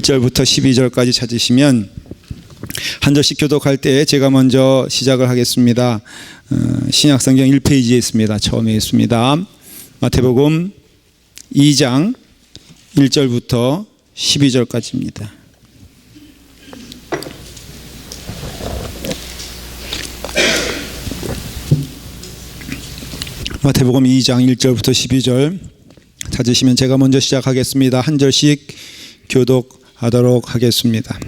1절부터 12절까지 찾으시면 한 절씩 교독할 때 제가 먼저 시작을 하겠습니다. 신약성경 1페이지에 있습니다. 처음에 있습니다. 마태복음 2장 1절부터 12절까지입니다. 마태복음 2장 1절부터 12절 찾으시면 제가 먼저 시작하겠습니다. 한 절씩 교독하도록 하겠습니다.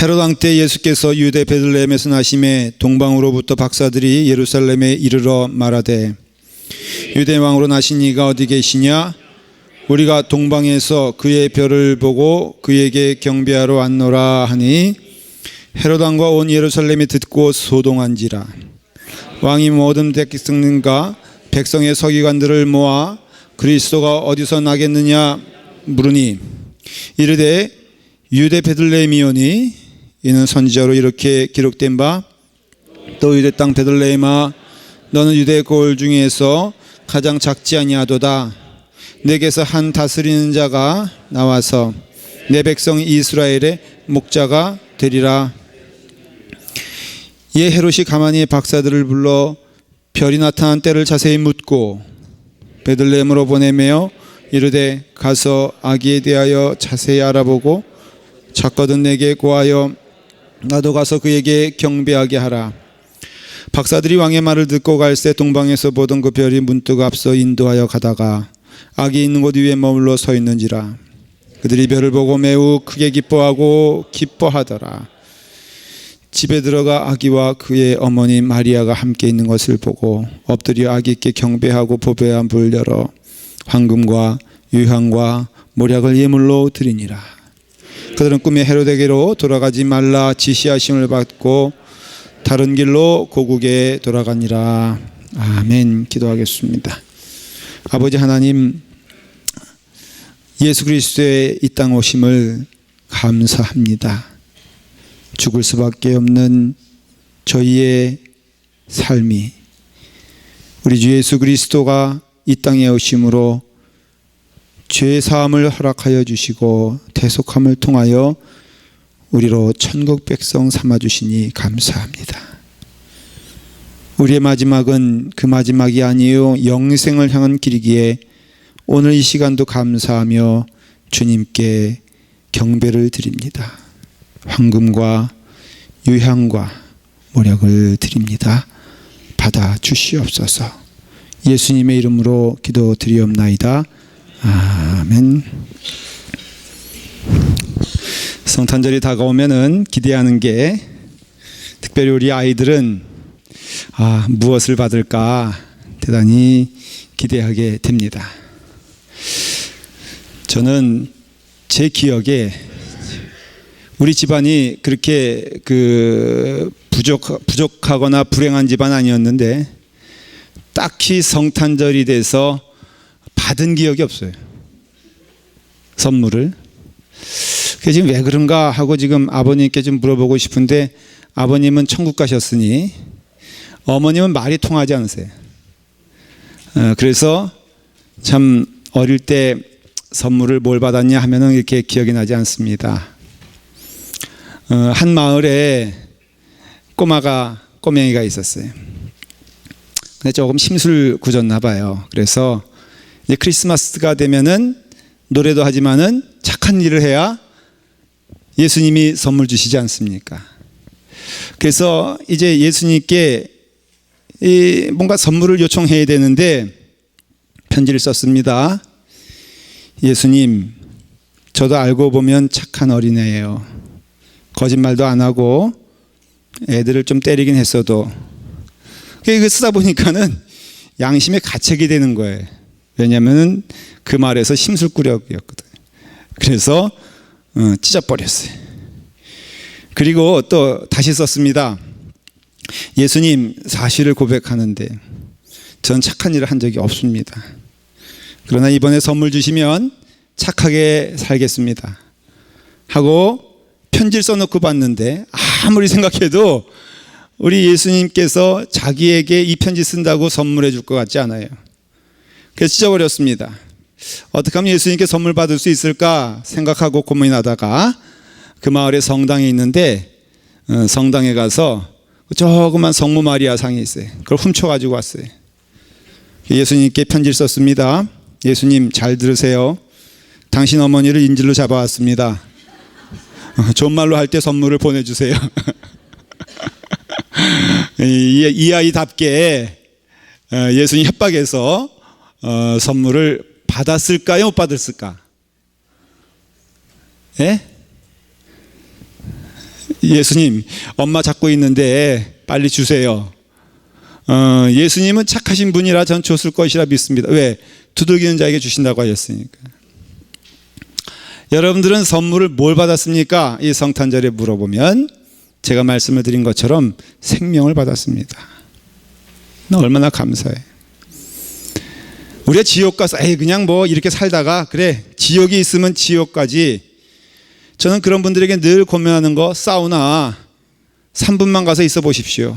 헤롯 왕 때 예수께서 유대 베들레헴에서 나심에 동방으로부터 박사들이 예루살렘에 이르러 말하되 유대 왕으로 나신 이가 어디 계시냐? 우리가 동방에서 그의 별을 보고 그에게 경배하러 왔노라 하니 헤롯 왕과 온 예루살렘이 듣고 소동한지라. 왕이 모든 백성과 백성의 서기관들을 모아 그리스도가 어디서 나겠느냐 물으니 이르되 유대 베들레헴이오니 이는 선지자로 이렇게 기록된 바 또 유대 땅 베들레헴아 너는 유대 고을 중에서 가장 작지 아니하도다. 내게서 한 다스리는 자가 나와서 내 백성 이스라엘의 목자가 되리라. 이에 헤롯이 가만히 박사들을 불러 별이 나타난 때를 자세히 묻고 베들레헴으로 보내며 이르되 가서 아기에 대하여 자세히 알아보고 작거든 내게 고하여 나도 가서 그에게 경배하게 하라. 박사들이 왕의 말을 듣고 갈새 동방에서 보던 그 별이 문득 앞서 인도하여 가다가 아기 있는 곳 위에 머물러 서 있는지라. 그들이 별을 보고 매우 크게 기뻐하고 기뻐하더라. 집에 들어가 아기와 그의 어머니 마리아가 함께 있는 것을 보고 엎드려 아기께 경배하고 보배한 불을 열어 황금과 유향과 모략을 예물로 드리니라. 그들은 꿈에 헤롯에게로 돌아가지 말라 지시하심을 받고 다른 길로 고국에 돌아가니라. 아멘. 기도하겠습니다. 아버지 하나님, 예수 그리스도의 이 땅 오심을 감사합니다. 죽을 수밖에 없는 저희의 삶이 우리 주 예수 그리스도가 이 땅에 오심으로 죄 사함을 허락하여 주시고 대속함을 통하여 우리로 천국 백성 삼아 주시니 감사합니다. 우리의 마지막은 그 마지막이 아니요 영생을 향한 길이기에 오늘 이 시간도 감사하며 주님께 경배를 드립니다. 황금과 유향과 모략을 드립니다. 받아 주시옵소서. 예수님의 이름으로 기도드리옵나이다. 아멘. 성탄절이 다가오면은 기대하는 게 특별히 우리 아이들은 무엇을 받을까 대단히 기대하게 됩니다. 저는 제 기억에 우리 집안이 그렇게 부족하거나 불행한 집안 아니었는데 딱히 성탄절이 돼서 받은 기억이 없어요. 선물을. 그래서 지금 왜 그런가 하고 지금 아버님께 좀 물어보고 싶은데 아버님은 천국 가셨으니 어머님은 말이 통하지 않으세요. 그래서 참 어릴 때 선물을 뭘 받았냐 하면은 이렇게 기억이 나지 않습니다. 한 마을에 꼬맹이가 있었어요. 근데 조금 심술 굳었나 봐요. 그래서 이제 크리스마스가 되면은 노래도 하지만은 착한 일을 해야 예수님이 선물 주시지 않습니까? 그래서 이제 예수님께 뭔가 선물을 요청해야 되는데 편지를 썼습니다. 예수님, 저도 알고 보면 착한 어린애예요. 거짓말도 안 하고 애들을 좀 때리긴 했어도 이거 쓰다 보니까는 양심의 가책이 되는 거예요. 왜냐하면 그 말에서 심술꾸력이었거든요. 그래서 찢어버렸어요. 그리고 또 다시 썼습니다. 예수님, 사실을 고백하는데 전 착한 일을 한 적이 없습니다. 그러나 이번에 선물 주시면 착하게 살겠습니다 하고 편지를 써놓고 봤는데 아무리 생각해도 우리 예수님께서 자기에게 이 편지 쓴다고 선물해 줄 것 같지 않아요. 그래서 찢어버렸습니다. 어떻게 하면 예수님께 선물 받을 수 있을까 생각하고 고민하다가 그 마을에 성당이 있는데 성당에 가서 조그만 성모 마리아 상이 있어요. 그걸 훔쳐가지고 왔어요. 예수님께 편지를 썼습니다. 예수님 잘 들으세요. 당신 어머니를 인질로 잡아왔습니다. 존말로 할 때 선물을 보내주세요. 이 아이답게 예수님 협박해서 선물을 받았을까요? 못 받았을까? 예? 예수님 엄마 잡고 있는데 빨리 주세요. 예수님은 착하신 분이라 전 줬을 것이라 믿습니다. 왜? 두들기는 자에게 주신다고 하셨으니까. 여러분들은 선물을 뭘 받았습니까? 이 성탄절에 물어보면 제가 말씀을 드린 것처럼 생명을 받았습니다. 얼마나 감사해. 우리가 지옥 가서 그냥 뭐 이렇게 살다가 그래 지옥이 있으면 지옥까지. 저는 그런 분들에게 늘 고민하는 거, 사우나 3분만 가서 있어 보십시오.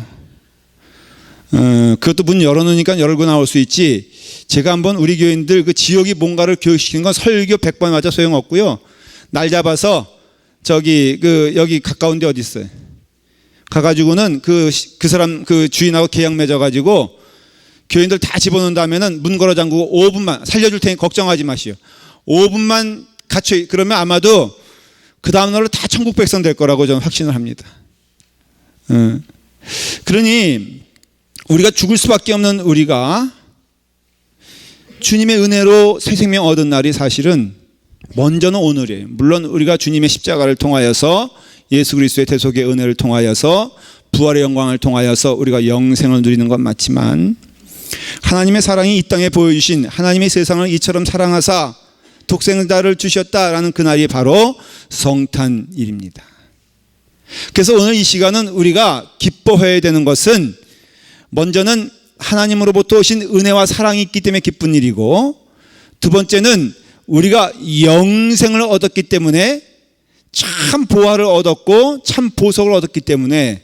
그것도 문 열어놓으니까 열고 나올 수 있지. 제가 한번 우리 교인들 그 지옥이 뭔가를 교육시키는 건 설교 100번 맞아 소용없고요. 날 잡아서 여기 가까운 데 어디 있어요? 가가지고는 그 사람 그 주인하고 계약 맺어가지고 교인들 다 집어넣은 다음에는 문 걸어 잠그고 5분만 살려줄 테니 걱정하지 마시오. 5분만 갇혀. 그러면 아마도 그 다음날로 다 천국 백성 될 거라고 저는 확신을 합니다. 그러니 우리가 죽을 수밖에 없는 우리가 주님의 은혜로 새 생명 얻은 날이 사실은 먼저는 오늘이에요. 물론 우리가 주님의 십자가를 통하여서 예수 그리스도의 대속의 은혜를 통하여서 부활의 영광을 통하여서 우리가 영생을 누리는 건 맞지만 하나님의 사랑이 이 땅에 보여주신 하나님의 세상을 이처럼 사랑하사 독생자를 주셨다라는 그날이 바로 성탄일입니다. 그래서 오늘 이 시간은 우리가 기뻐해야 되는 것은 먼저는 하나님으로부터 오신 은혜와 사랑이 있기 때문에 기쁜 일이고, 두 번째는 우리가 영생을 얻었기 때문에 참 보화를 얻었고 참 보석을 얻었기 때문에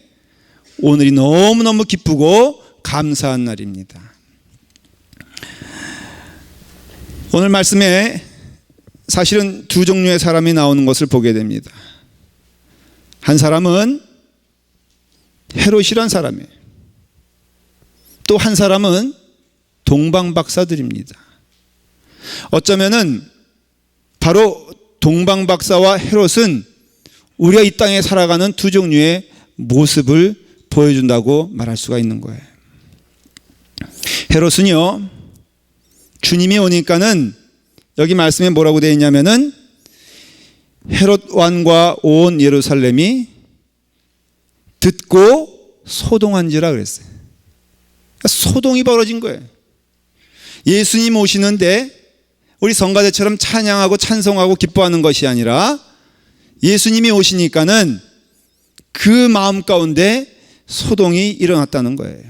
오늘이 너무너무 기쁘고 감사한 날입니다. 오늘 말씀에 사실은 두 종류의 사람이 나오는 것을 보게 됩니다. 한 사람은 헤롯이란 사람이에요. 또 한 사람은 동방박사들입니다. 어쩌면은 바로 동방박사와 헤롯은 우리가 이 땅에 살아가는 두 종류의 모습을 보여준다고 말할 수가 있는 거예요. 헤롯은요, 주님이 오니까는 여기 말씀에 뭐라고 되어 있냐면은 헤롯 왕과 온 예루살렘이 듣고 소동한지라 그랬어요. 소동이 벌어진 거예요. 예수님 오시는데 우리 성가대처럼 찬양하고 찬송하고 기뻐하는 것이 아니라 예수님이 오시니까는 그 마음 가운데 소동이 일어났다는 거예요.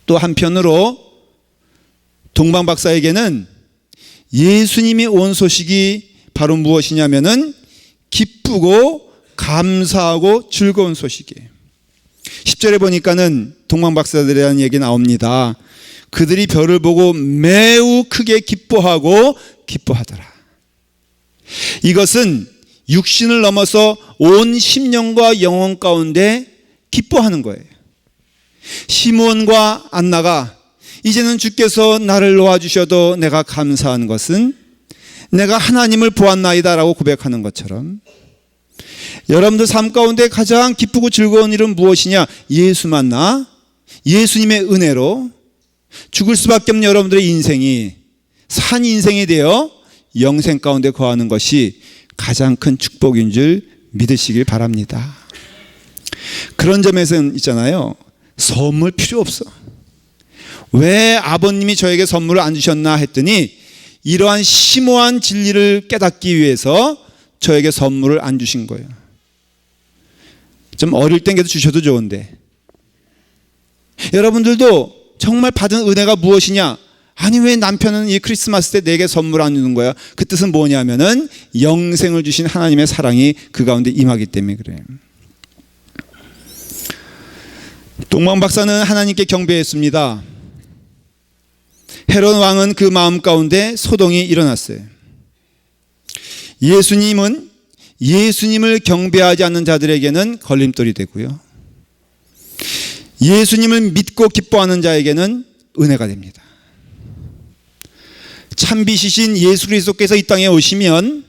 또 한편으로 동방박사에게는 예수님이 온 소식이 바로 무엇이냐면은 기쁘고 감사하고 즐거운 소식이에요. 10절에 보니까는 동방박사들에 대한 얘기 나옵니다. 그들이 별을 보고 매우 크게 기뻐하고 기뻐하더라. 이것은 육신을 넘어서 온 심령과 영혼 가운데 기뻐하는 거예요. 시므온과 안나가 이제는 주께서 나를 놓아주셔도 내가 감사한 것은 내가 하나님을 보았나이다 라고 고백하는 것처럼 여러분들 삶 가운데 가장 기쁘고 즐거운 일은 무엇이냐? 예수 만나 예수님의 은혜로 죽을 수밖에 없는 여러분들의 인생이 산 인생이 되어 영생 가운데 거하는 것이 가장 큰 축복인 줄 믿으시길 바랍니다. 그런 점에서는 있잖아요, 선물 필요 없어. 왜 아버님이 저에게 선물을 안 주셨나 했더니 이러한 심오한 진리를 깨닫기 위해서 저에게 선물을 안 주신 거예요. 좀 어릴 땐 주셔도 좋은데, 여러분들도 정말 받은 은혜가 무엇이냐? 아니 왜 남편은 이 크리스마스 때 내게 선물 안 주는 거야? 그 뜻은 뭐냐면은 영생을 주신 하나님의 사랑이 그 가운데 임하기 때문에 그래요. 동방박사는 하나님께 경배했습니다. 헤롯 왕은 그 마음 가운데 소동이 일어났어요. 예수님을 경배하지 않는 자들에게는 걸림돌이 되고요, 예수님을 믿고 기뻐하는 자에게는 은혜가 됩니다. 참빛이신 예수 그리스도께서 이 땅에 오시면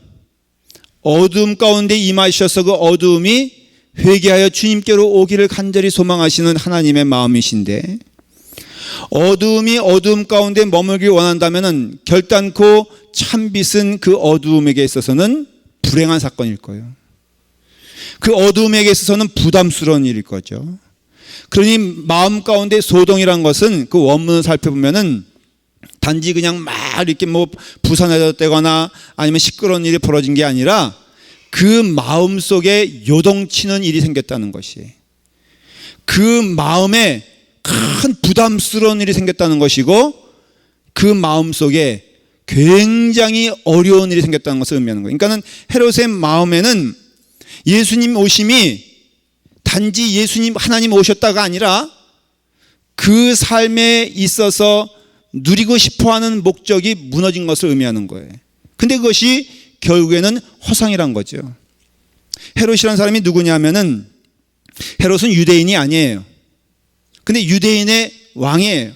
어두움 가운데 임하셔서 그 어두움이 회개하여 주님께로 오기를 간절히 소망하시는 하나님의 마음이신데, 어두움이 어두움 가운데 머물길 원한다면 결단코 참빛은 그 어두움에게 있어서는 불행한 사건일 거예요. 그 어두움에게 있어서는 부담스러운 일일 거죠. 그러니 마음 가운데 소동이란 것은 그 원문을 살펴보면은 단지 그냥 막 이렇게 뭐 부산해졌다거나 아니면 시끄러운 일이 벌어진 게 아니라 그 마음 속에 요동치는 일이 생겼다는 것이, 그 마음에 큰 부담스러운 일이 생겼다는 것이고, 그 마음 속에 굉장히 어려운 일이 생겼다는 것을 의미하는 거예요. 그러니까는 헤롯의 마음에는 예수님 오심이 단지 예수님 하나님 오셨다가 아니라 그 삶에 있어서 누리고 싶어하는 목적이 무너진 것을 의미하는 거예요. 근데 그것이 결국에는 허상이란 거죠. 헤롯이라는 사람이 누구냐면은, 헤롯은 유대인이 아니에요. 근데 유대인의 왕이에요.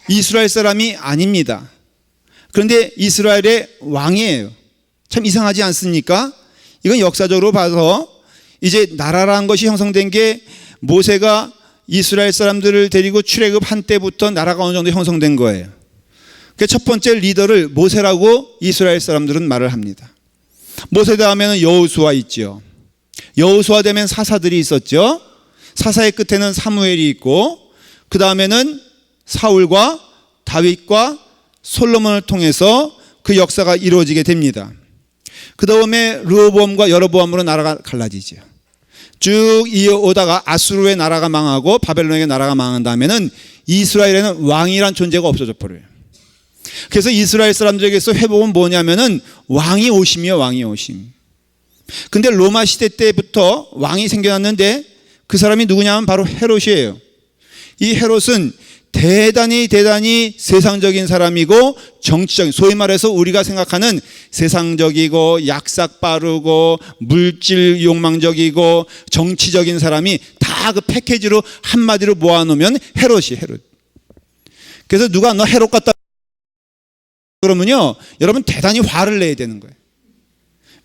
이스라엘 사람이 아닙니다. 그런데 이스라엘의 왕이에요. 참 이상하지 않습니까? 이건 역사적으로 봐서 이제 나라라는 것이 형성된 게 모세가 이스라엘 사람들을 데리고 출애굽한 때부터 나라가 어느 정도 형성된 거예요. 그 첫 번째 리더를 모세라고 이스라엘 사람들은 말을 합니다. 모세 다음에는 여호수아 있죠. 여호수아 되면 사사들이 있었죠. 사사의 끝에는 사무엘이 있고, 그 다음에는 사울과 다윗과 솔로몬을 통해서 그 역사가 이루어지게 됩니다. 그 다음에 르호보암과 여로보암으로 나라가 갈라지죠. 쭉 이어오다가 아수르의 나라가 망하고 바벨론의 나라가 망한 다음에는 이스라엘에는 왕이란 존재가 없어져 버려요. 그래서 이스라엘 사람들에게서 회복은 뭐냐면은 왕이 오심이요, 왕이 오심. 근데 로마 시대 때부터 왕이 생겨났는데 그 사람이 누구냐면 바로 헤롯이에요. 이 헤롯은 대단히 세상적인 사람이고, 정치적인, 소위 말해서 우리가 생각하는 세상적이고 약삭 빠르고 물질 욕망적이고 정치적인 사람이 다 그 패키지로 한마디로 모아놓으면 헤롯이 헤롯. 그래서 누가 너 헤롯 같다 그러면요, 여러분 대단히 화를 내야 되는 거예요.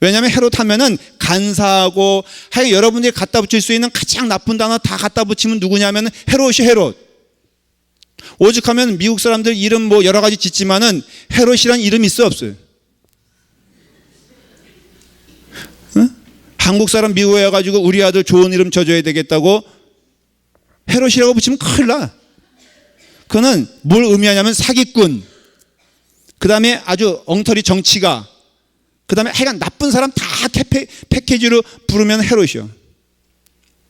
왜냐하면 헤롯 하면은 간사하고, 하여간 여러분들이 갖다 붙일 수 있는 가장 나쁜 단어 다 갖다 붙이면 누구냐면 헤롯이 헤롯. 오죽하면 미국 사람들 이름 뭐 여러 가지 짓지만은 헤롯이란 이름이 있어 없어요? 응? 한국 사람 미국에 와가지고 우리 아들 좋은 이름 줘줘야 되겠다고 헤롯이라고 붙이면 큰일 나. 그거는 뭘 의미하냐면 사기꾼, 그 다음에 아주 엉터리 정치가, 그 다음에 하여간 나쁜 사람 다 패키지로 부르면 헤롯이요.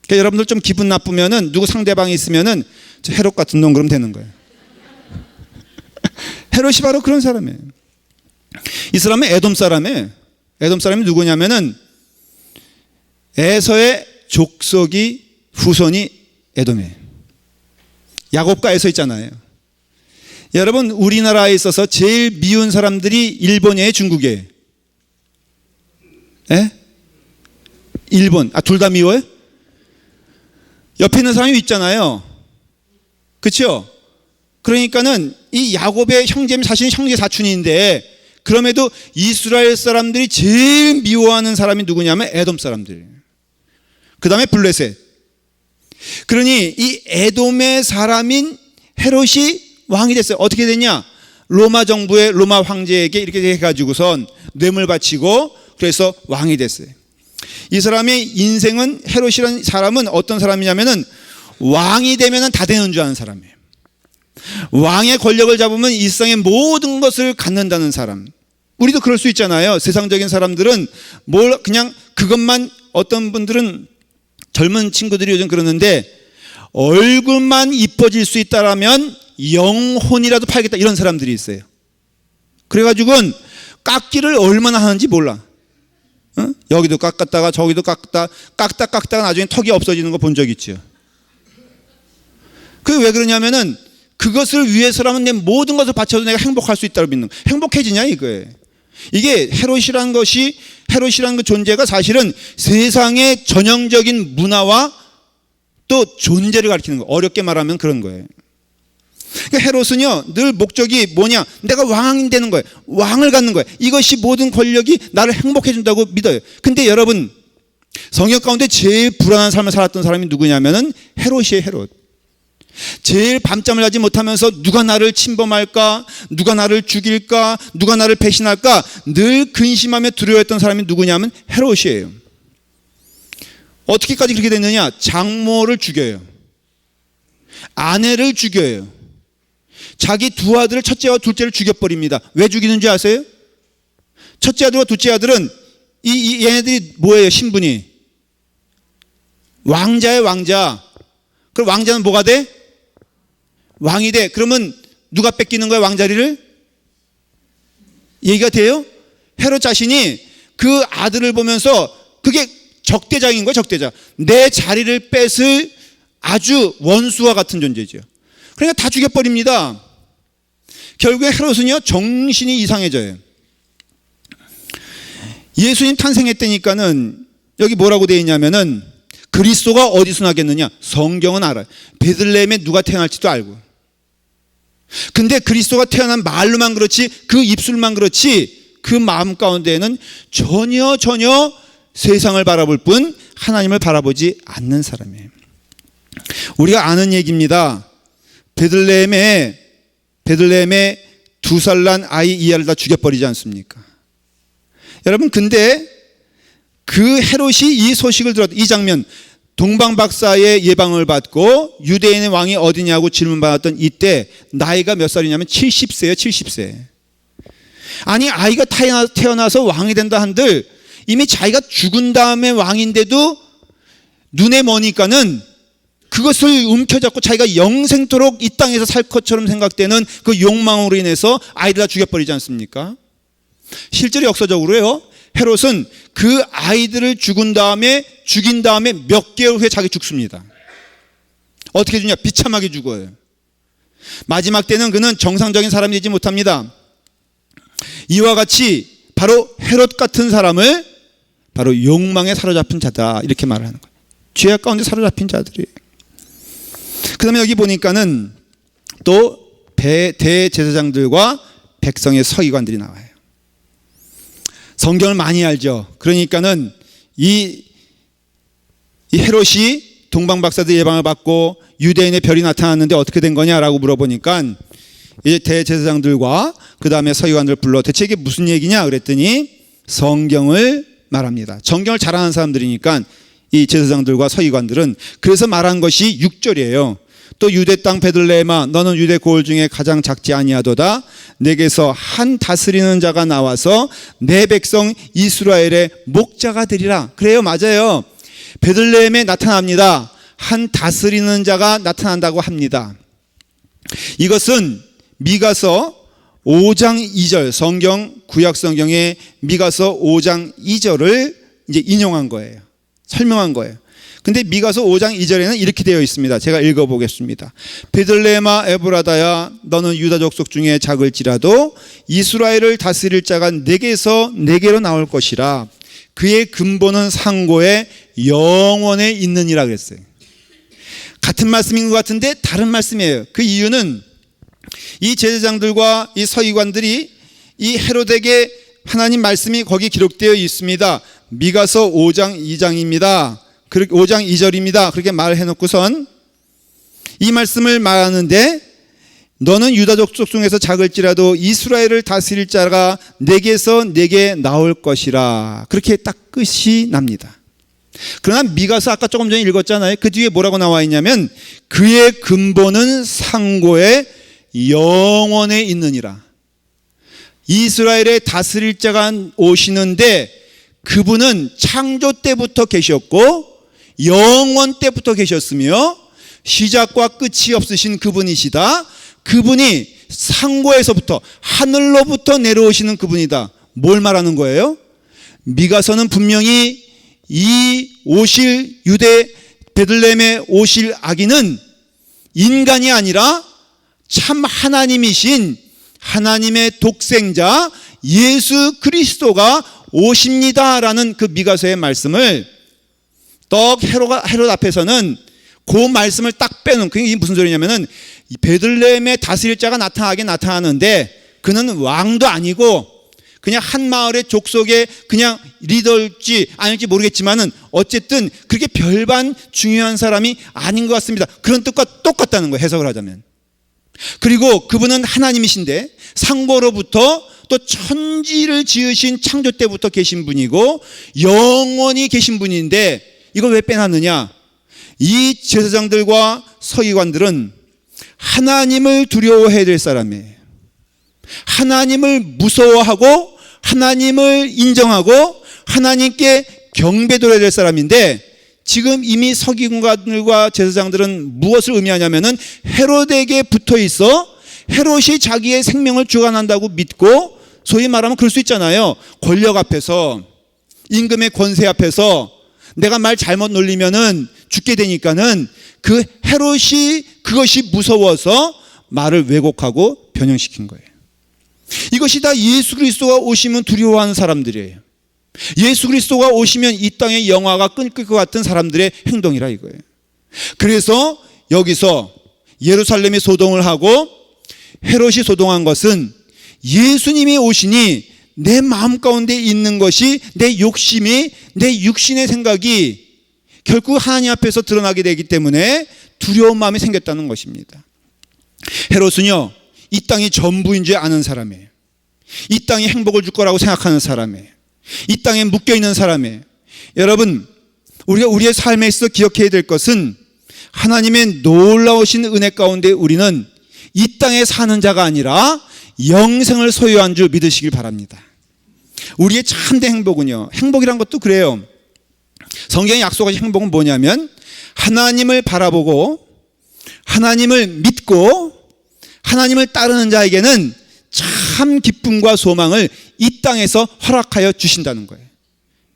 그러니까 여러분들 좀 기분 나쁘면은 누구 상대방이 있으면은 저 헤롯 같은 놈 그러면 되는 거예요. 헤롯이 바로 그런 사람이에요. 이 사람은 에돔 사람이에요. 에돔 사람이 누구냐면은 에서의 족속이 후손이 에돔이에요. 야곱과 에서 있잖아요. 여러분 우리나라에 있어서 제일 미운 사람들이 일본이에요, 중국이에요? 예? 일본. 둘 다 미워요? 옆에 있는 사람이 있잖아요. 그렇죠? 그러니까는 이 야곱의 형제면 사실은 형제 사촌인데, 그럼에도 이스라엘 사람들이 제일 미워하는 사람이 누구냐면 에돔 사람들. 그 다음에 블레셋. 그러니 이 에돔의 사람인 헤롯이 왕이 됐어요. 어떻게 됐냐? 로마 정부의 로마 황제에게 이렇게 해가지고선 뇌물 바치고 그래서 왕이 됐어요. 이 사람의 인생은, 헤롯이라는 사람은 어떤 사람이냐면은 왕이 되면은 다 되는 줄 아는 사람이에요. 왕의 권력을 잡으면 일상의 모든 것을 갖는다는 사람. 우리도 그럴 수 있잖아요. 세상적인 사람들은 뭘 그냥 그것만, 어떤 분들은 젊은 친구들이 요즘 그러는데 얼굴만 이뻐질 수 있다라면 영혼이라도 팔겠다, 이런 사람들이 있어요. 그래가지고는 깎기를 얼마나 하는지 몰라. 어? 여기도 깎았다가 저기도 깎다가 나중에 턱이 없어지는 거 본 적 있죠. 그게 왜 그러냐면은 그것을 위해서라면 내 모든 것을 바쳐도 내가 행복할 수 있다고 믿는 거예요. 행복해지냐 이거예요. 이게 헤롯이라는 그 존재가 사실은 세상의 전형적인 문화와 또 존재를 가리키는 거예요. 어렵게 말하면 그런 거예요. 그러니까 헤롯은요, 늘 목적이 뭐냐? 내가 왕이 되는 거예요. 왕을 갖는 거예요. 이것이 모든 권력이 나를 행복해 준다고 믿어요. 근데 여러분, 성경 가운데 제일 불안한 삶을 살았던 사람이 누구냐면은 헤롯이에요, 헤롯. 제일 밤잠을 자지 못하면서 누가 나를 침범할까? 누가 나를 죽일까? 누가 나를 배신할까? 늘 근심하며 두려워했던 사람이 누구냐면 헤롯이에요. 어떻게까지 그렇게 됐느냐? 장모를 죽여요. 아내를 죽여요. 자기 두 아들을, 첫째와 둘째를 죽여버립니다. 왜 죽이는지 아세요? 첫째 아들과 둘째 아들은 얘네들이 뭐예요? 신분이 왕자예요, 왕자. 그럼 왕자는 뭐가 돼? 왕이 돼. 그러면 누가 뺏기는 거야, 왕자리를? 얘기가 돼요? 헤롯 자신이 그 아들을 보면서 그게 적대장인 거예요, 적대장. 내 자리를 뺏을 아주 원수와 같은 존재죠. 그러니까 다 죽여버립니다. 결국에 헤롯은요, 정신이 이상해져요. 예수님 탄생했다니까는 여기 뭐라고 되어 있냐면은 그리스도가 어디서 나겠느냐? 성경은 알아요. 베들레헴에 누가 태어날지도 알고. 근데 그리스도가 태어난 말로만 그렇지, 그 입술만 그렇지, 그 마음 가운데에는 전혀 세상을 바라볼 뿐 하나님을 바라보지 않는 사람이에요. 우리가 아는 얘기입니다. 베들레헴에 2살 난 아이 이하를 다 죽여버리지 않습니까? 여러분, 근데 그 헤롯이 이 소식을 들었다, 이 장면, 동방박사의 예방을 받고 유대인의 왕이 어디냐고 질문받았던 이때 나이가 몇 살이냐면 70세예요. 70세. 아니, 아이가 태어나서 왕이 된다 한들 이미 자기가 죽은 다음에 왕인데도 눈에 머니까는 그것을 움켜잡고 자기가 영생토록 이 땅에서 살 것처럼 생각되는 그 욕망으로 인해서 아이를 다 죽여버리지 않습니까? 실제로 역사적으로요, 헤롯은 그 아이들을 죽인 다음에 몇 개월 후에 자기 죽습니다. 어떻게 죽냐? 비참하게 죽어요. 마지막 때는 그는 정상적인 사람이 되지 못합니다. 이와 같이 바로 헤롯 같은 사람을 바로 욕망에 사로잡힌 자다, 이렇게 말을 하는 거예요. 죄악 가운데 사로잡힌 자들이에요. 그 다음에 여기 보니까는 또 대제사장들과 백성의 서기관들이 나와요. 성경을 많이 알죠. 그러니까는 이 헤롯이 동방박사들 예방을 받고 유대인의 별이 나타났는데 어떻게 된 거냐라고 물어보니까 이제 대제사장들과 그 다음에 서기관들 불러 대체 이게 무슨 얘기냐 그랬더니 성경을 말합니다. 성경을 잘 아는 사람들이니까 이 제사장들과 서기관들은 그래서 말한 것이 6절이에요. 또 유대 땅 베들레헴아 너는 유대 고을 중에 가장 작지 아니하도다. 내게서 한 다스리는 자가 나와서 내 백성 이스라엘의 목자가 되리라. 그래요, 맞아요. 베들레헴에 나타납니다. 한 다스리는 자가 나타난다고 합니다. 이것은 미가서 5장 2절, 성경 구약 성경의 미가서 5장 2절을 이제 인용한 거예요. 설명한 거예요. 근데 미가서 5장 2절에는 이렇게 되어 있습니다. 제가 읽어보겠습니다. 베들레헴아 에브라다야 너는 유다 족속 중에 작을지라도 이스라엘을 다스릴 자가 내게로 나올 것이라. 그의 근본은 상고에 영원에 있느니라 그랬어요. 같은 말씀인 것 같은데 다른 말씀이에요. 그 이유는 이 제사장들과 이 서기관들이 이 헤롯에게 하나님 말씀이 거기 기록되어 있습니다. 미가서 5장 2장입니다. 5장 2절입니다. 그렇게 말을 해놓고선 이 말씀을 말하는데 너는 유다 족속 중에서 작을지라도 이스라엘을 다스릴 자가 내게서 내게 나올 것이라. 그렇게 딱 끝이 납니다. 그러나 미가서 아까 조금 전에 읽었잖아요. 그 뒤에 뭐라고 나와 있냐면 그의 근본은 상고에 영원에 있느니라. 이스라엘의 다스릴 자가 오시는데 그분은 창조 때부터 계셨고 영원 때부터 계셨으며 시작과 끝이 없으신 그분이시다. 그분이 상고에서부터 하늘로부터 내려오시는 그분이다. 뭘 말하는 거예요? 미가서는 분명히 이 오실 유대 베들레헴에 오실 아기는 인간이 아니라 참 하나님이신 하나님의 독생자 예수 그리스도가 오십니다라는 그 미가서의 말씀을 떡 헤롯 앞에서는 그 말씀을 딱 빼놓은, 그게 무슨 소리냐면은 베들레헴에 다스릴 자가 나타나는데 그는 왕도 아니고 그냥 한 마을의 족속의 그냥 리더일지 아닐지 모르겠지만은 어쨌든 그렇게 별반 중요한 사람이 아닌 것 같습니다. 그런 뜻과 똑같다는 거예요, 해석을 하자면. 그리고 그분은 하나님이신데 상고로부터 또 천지를 지으신 창조 때부터 계신 분이고 영원히 계신 분인데 이걸 왜 빼놨느냐? 이 제사장들과 서기관들은 하나님을 두려워해야 될 사람이에요. 하나님을 무서워하고 하나님을 인정하고 하나님께 경배드려야 될 사람인데 지금 이미 서기관들과 제사장들은 무엇을 의미하냐면은 헤롯에게 붙어 있어 헤롯이 자기의 생명을 주관한다고 믿고, 소위 말하면 그럴 수 있잖아요. 권력 앞에서, 임금의 권세 앞에서 내가 말 잘못 놀리면은 죽게 되니까는 그 헤롯이 그것이 무서워서 말을 왜곡하고 변형시킨 거예요. 이것이 다 예수 그리스도가 오시면 두려워하는 사람들이에요. 예수 그리스도가 오시면 이 땅의 영화가 끊길 것 같은 사람들의 행동이라 이거예요. 그래서 여기서 예루살렘이 소동을 하고 헤롯이 소동한 것은 예수님이 오시니 내 마음 가운데 있는 것이 내 욕심이, 내 육신의 생각이 결국 하나님 앞에서 드러나게 되기 때문에 두려운 마음이 생겼다는 것입니다. 헤롯은요, 이 땅이 전부인 줄 아는 사람이에요. 이 땅이 행복을 줄 거라고 생각하는 사람이에요. 이 땅에 묶여있는 사람이에요. 여러분, 우리가 우리의 삶에 있어 기억해야 될 것은 하나님의 놀라우신 은혜 가운데 우리는 이 땅에 사는 자가 아니라 영생을 소유한 줄 믿으시길 바랍니다. 우리의 참된 행복은요, 행복이란 것도 그래요. 성경에 약속하신 행복은 뭐냐면 하나님을 바라보고 하나님을 믿고 하나님을 따르는 자에게는 참 기쁨과 소망을 이 땅에서 허락하여 주신다는 거예요.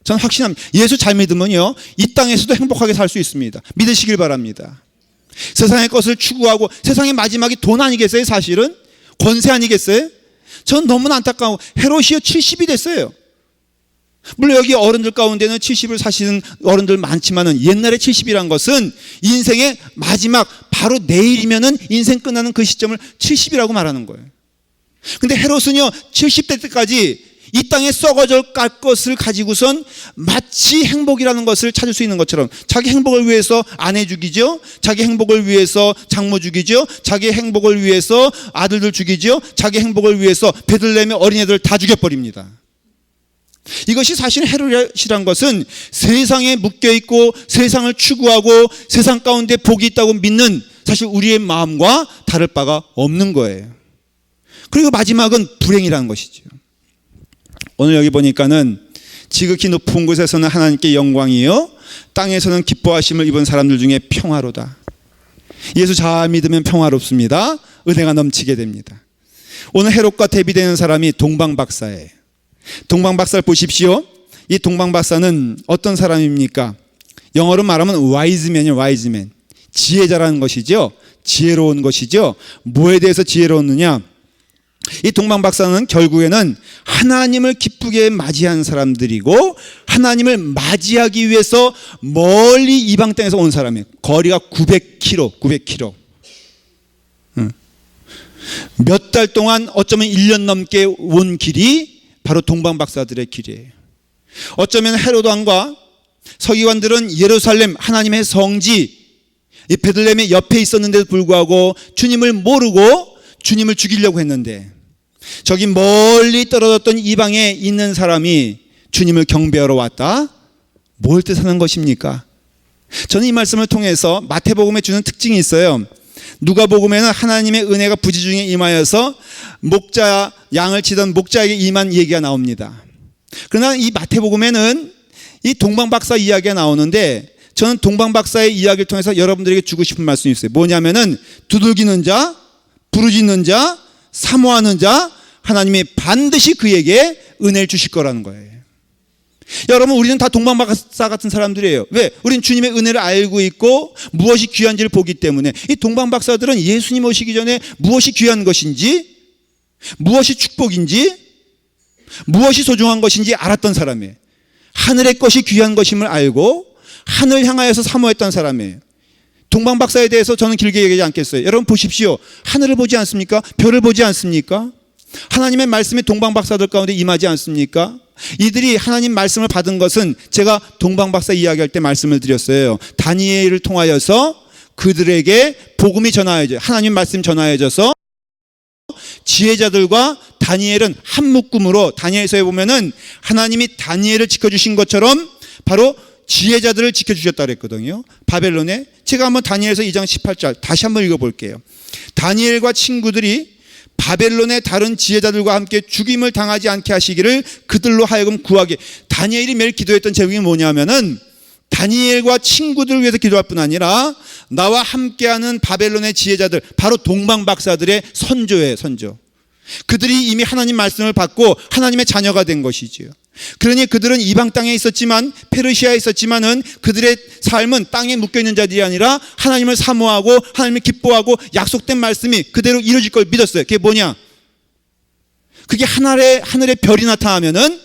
저는 확신합니다. 예수 잘 믿으면요, 이 땅에서도 행복하게 살 수 있습니다. 믿으시길 바랍니다. 세상의 것을 추구하고, 세상의 마지막이 돈 아니겠어요? 사실은 권세 아니겠어요? 저는 너무나 안타까워. 헤롯이요 70이 됐어요. 물론 여기 어른들 가운데는 70을 사시는 어른들 많지만은 옛날에 70이란 것은 인생의 마지막, 바로 내일이면은 인생 끝나는 그 시점을 70이라고 말하는 거예요. 근데 헤롯은요 70대 때까지 이 땅에 썩어져 갈 것을 가지고선 마치 행복이라는 것을 찾을 수 있는 것처럼 자기 행복을 위해서 아내 죽이죠, 자기 행복을 위해서 장모 죽이죠, 자기 행복을 위해서 아들들 죽이죠, 자기 행복을 위해서 베들레헴의 어린애들 다 죽여버립니다. 이것이 사실 헤롯이란 것은 세상에 묶여있고 세상을 추구하고 세상 가운데 복이 있다고 믿는 사실 우리의 마음과 다를 바가 없는 거예요. 그리고 마지막은 불행이라는 것이죠. 오늘 여기 보니까는 지극히 높은 곳에서는 하나님께 영광이요 땅에서는 기뻐하심을 입은 사람들 중에 평화로다. 예수 잘 믿으면 평화롭습니다. 은혜가 넘치게 됩니다. 오늘 헤롯과 대비되는 사람이 동방박사예요. 동방박사를 보십시오. 이 동방박사는 어떤 사람입니까? 영어로 말하면 와이즈맨이에요. 와이즈맨. 지혜자라는 것이죠. 지혜로운 것이죠. 뭐에 대해서 지혜로웠느냐? 이 동방박사는 결국에는 하나님을 기쁘게 맞이한 사람들이고 하나님을 맞이하기 위해서 멀리 이방 땅에서 온 사람이에요. 거리가 900km. 몇 달 동안 어쩌면 1년 넘게 온 길이 바로 동방박사들의 길이에요. 어쩌면 헤롯 왕과 서기관들은 예루살렘 하나님의 성지 이 베들레헴의 옆에 있었는데도 불구하고 주님을 모르고 주님을 죽이려고 했는데 저기 멀리 떨어졌던 이방에 있는 사람이 주님을 경배하러 왔다? 뭘 뜻하는 것입니까? 저는 이 말씀을 통해서 마태복음에 주는 특징이 있어요. 누가복음에는 하나님의 은혜가 부지중에 임하여서 양을 치던 목자에게 임한 얘기가 나옵니다. 그러나 이 마태복음에는 이 동방박사 이야기가 나오는데 저는 동방박사의 이야기를 통해서 여러분들에게 주고 싶은 말씀이 있어요. 뭐냐면은 두들기는 자, 부르짖는 자, 사모하는 자 하나님이 반드시 그에게 은혜를 주실 거라는 거예요. 여러분, 우리는 다 동방박사 같은 사람들이에요. 왜? 우리는 주님의 은혜를 알고 있고 무엇이 귀한지를 보기 때문에. 이 동방박사들은 예수님 오시기 전에 무엇이 귀한 것인지, 무엇이 축복인지, 무엇이 소중한 것인지 알았던 사람이에요. 하늘의 것이 귀한 것임을 알고 하늘 향하여서 사모했던 사람이에요. 동방박사에 대해서 저는 길게 얘기하지 않겠어요. 여러분 보십시오. 하늘을 보지 않습니까? 별을 보지 않습니까? 하나님의 말씀이 동방박사들 가운데 임하지 않습니까? 이들이 하나님 말씀을 받은 것은 제가 동방박사 이야기할 때 말씀을 드렸어요. 다니엘을 통하여서 그들에게 복음이 전하여져, 하나님 말씀 전하여져서 지혜자들과 다니엘은 한 묶음으로, 다니엘서에 보면은 하나님이 다니엘을 지켜주신 것처럼 바로 지혜자들을 지켜주셨다 그랬거든요. 바벨론에. 제가 한번 다니엘서 2장 18절 다시 한번 읽어볼게요. 다니엘과 친구들이 바벨론의 다른 지혜자들과 함께 죽임을 당하지 않게 하시기를 그들로 하여금 구하게. 다니엘이 매일 기도했던 제목이 뭐냐면은 다니엘과 친구들을 위해서 기도할 뿐 아니라 나와 함께하는 바벨론의 지혜자들, 바로 동방박사들의 선조예요. 선조. 그들이 이미 하나님 말씀을 받고 하나님의 자녀가 된 것이지요. 그러니 그들은 이방 땅에 있었지만, 페르시아에 있었지만은 그들의 삶은 땅에 묶여있는 자들이 아니라 하나님을 사모하고 하나님을 기뻐하고 약속된 말씀이 그대로 이루어질 걸 믿었어요. 그게 뭐냐? 그게 하늘의 별이 나타나면은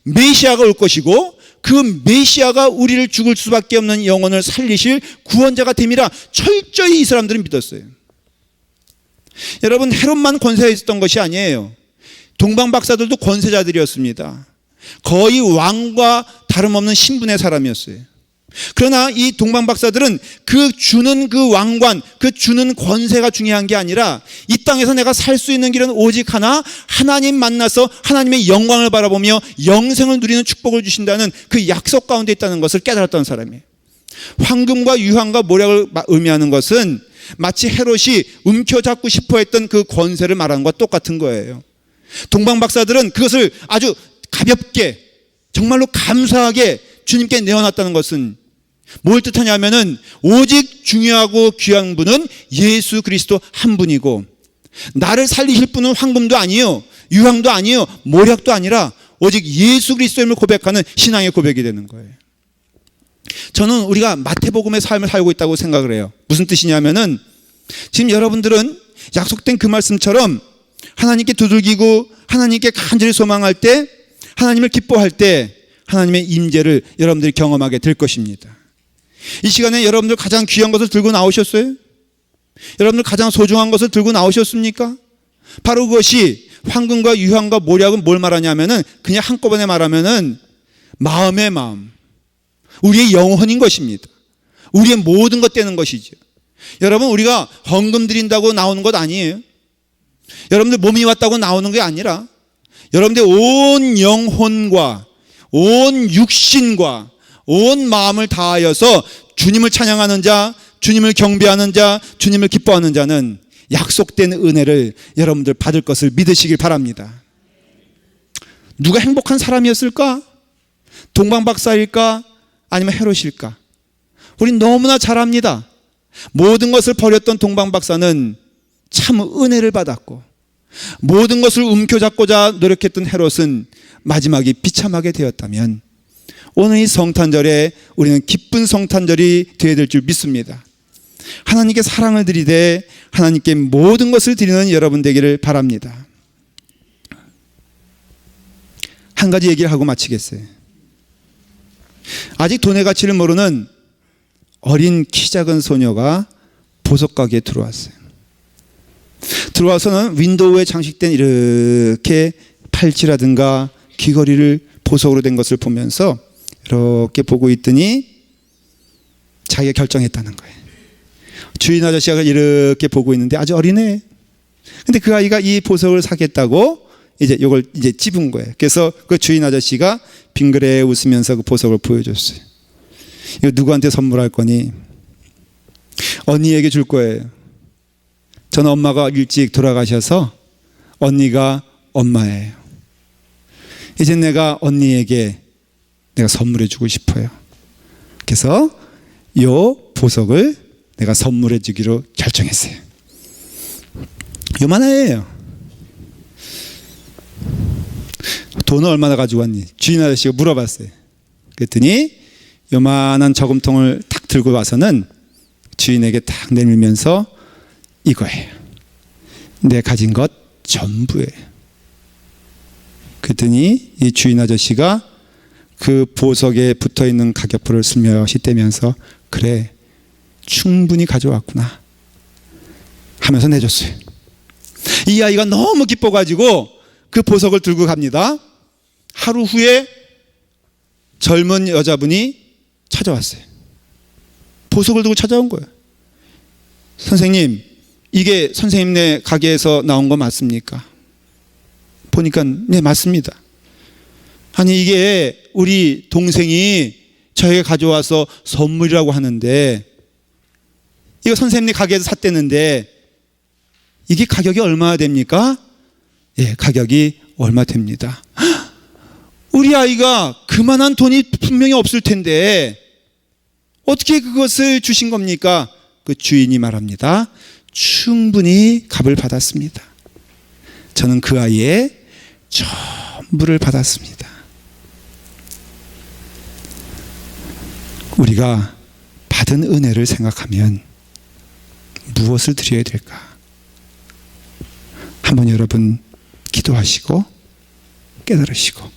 메시아가 올 것이고 그 메시아가 우리를 죽을 수밖에 없는 영혼을 살리실 구원자가 됨이라 철저히 이 사람들은 믿었어요. 여러분, 헤롯만 권세에 있었던 것이 아니에요. 동방박사들도 권세자들이었습니다. 거의 왕과 다름없는 신분의 사람이었어요. 그러나 이 동방박사들은 그 주는 그 왕관, 그 주는 권세가 중요한 게 아니라 이 땅에서 내가 살 수 있는 길은 오직 하나, 하나님 만나서 하나님의 영광을 바라보며 영생을 누리는 축복을 주신다는 그 약속 가운데 있다는 것을 깨달았던 사람이에요. 황금과 유황과 모략을 의미하는 것은 마치 헤롯이 움켜잡고 싶어 했던 그 권세를 말하는 것과 똑같은 거예요. 동방박사들은 그것을 아주 가볍게, 정말로 감사하게 주님께 내어놨다는 것은 뭘 뜻하냐면은 오직 중요하고 귀한 분은 예수 그리스도 한 분이고 나를 살리실 분은 황금도 아니요, 유황도 아니요, 모략도 아니라 오직 예수 그리스도임을 고백하는 신앙의 고백이 되는 거예요. 저는 우리가 마태복음의 삶을 살고 있다고 생각을 해요. 무슨 뜻이냐면은 지금 여러분들은 약속된 그 말씀처럼 하나님께 두들기고 하나님께 간절히 소망할 때, 하나님을 기뻐할 때 하나님의 임재를 여러분들이 경험하게 될 것입니다. 이 시간에 여러분들 가장 귀한 것을 들고 나오셨어요? 여러분들 가장 소중한 것을 들고 나오셨습니까? 바로 그것이 황금과 유황과 모략은 뭘 말하냐면은 그냥 한꺼번에 말하면은 마음의 마음, 우리의 영혼인 것입니다. 우리의 모든 것 되는 것이죠. 여러분, 우리가 헌금 드린다고 나오는 것 아니에요. 여러분들 몸이 왔다고 나오는 게 아니라 여러분들 온 영혼과 온 육신과 온 마음을 다하여서 주님을 찬양하는 자, 주님을 경배하는 자, 주님을 기뻐하는 자는 약속된 은혜를 여러분들 받을 것을 믿으시길 바랍니다. 누가 행복한 사람이었을까? 동방박사일까? 아니면 헤롯일까? 우린 너무나 잘 압니다. 모든 것을 버렸던 동방박사는 참 은혜를 받았고 모든 것을 움켜잡고자 노력했던 헤롯은 마지막에 비참하게 되었다면 오늘 이 성탄절에 우리는 기쁜 성탄절이 되어야 될 줄 믿습니다. 하나님께 사랑을 드리되 하나님께 모든 것을 드리는 여러분 되기를 바랍니다. 한 가지 얘기를 하고 마치겠어요. 아직 돈의 가치를 모르는 어린 키 작은 소녀가 보석 가게에 들어왔어요. 들어와서는 윈도우에 장식된 이렇게 팔찌라든가 귀걸이를 보석으로 된 것을 보면서 이렇게 보고 있더니 자기가 결정했다는 거예요. 주인 아저씨가 이렇게 보고 있는데 아주 어리네. 근데 그 아이가 이 보석을 사겠다고 이걸 찝은 거예요. 그래서 그 주인 아저씨가 빙그레 웃으면서 그 보석을 보여줬어요. 이거 누구한테 선물할 거니? 언니에게 줄 거예요. 전 엄마가 일찍 돌아가셔서 언니가 엄마예요. 이제 내가 언니에게 내가 선물해 주고 싶어요. 그래서 이 보석을 내가 선물해 주기로 결정했어요. 요만해요. 돈은 얼마나 가지고 왔니? 주인 아저씨가 물어봤어요. 그랬더니 요만한 저금통을 탁 들고 와서는 주인에게 탁 내밀면서 이거예요. 내 가진 것 전부예요. 그랬더니 이 주인 아저씨가 그 보석에 붙어있는 가격표를 슬며시 떼면서 그래, 충분히 가져왔구나 하면서 내줬어요. 이 아이가 너무 기뻐가지고 그 보석을 들고 갑니다. 하루 후에 젊은 여자분이 찾아왔어요. 보석을 들고 찾아온 거예요. 선생님, 이게 선생님네 가게에서 나온 거 맞습니까? 보니까 네, 맞습니다. 아니, 이게 우리 동생이 저에게 가져와서 선물이라고 하는데 이거 선생님네 가게에서 샀대는데 이게 가격이 얼마나 됩니까? 예, 가격이 얼마 됩니다. 우리 아이가 그만한 돈이 분명히 없을 텐데 어떻게 그것을 주신 겁니까? 그 주인이 말합니다. 충분히 값을 받았습니다. 저는 그 아이의 전부를 받았습니다. 우리가 받은 은혜를 생각하면 무엇을 드려야 될까? 한번 여러분 기도하시고 깨달으시고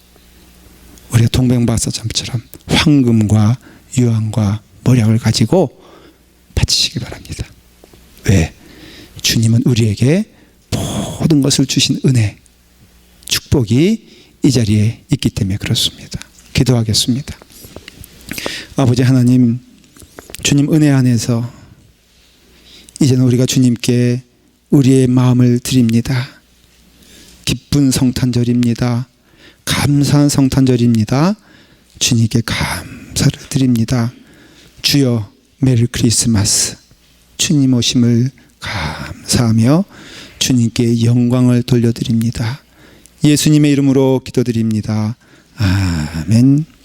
우리가 동방박사점처럼 황금과 유황과 모략을 가지고 바치시기 바랍니다. 왜? 주님은 우리에게 모든 것을 주신 은혜, 축복이 이 자리에 있기 때문에 그렇습니다. 기도하겠습니다. 아버지 하나님, 주님 은혜 안에서 이제는 우리가 주님께 우리의 마음을 드립니다. 기쁜 성탄절입니다. 감사한 성탄절입니다. 주님께 감사를 드립니다. 주여, 메리 크리스마스. 주님 오심을 감사하며 주님께 영광을 돌려드립니다. 예수님의 이름으로 기도드립니다. 아멘.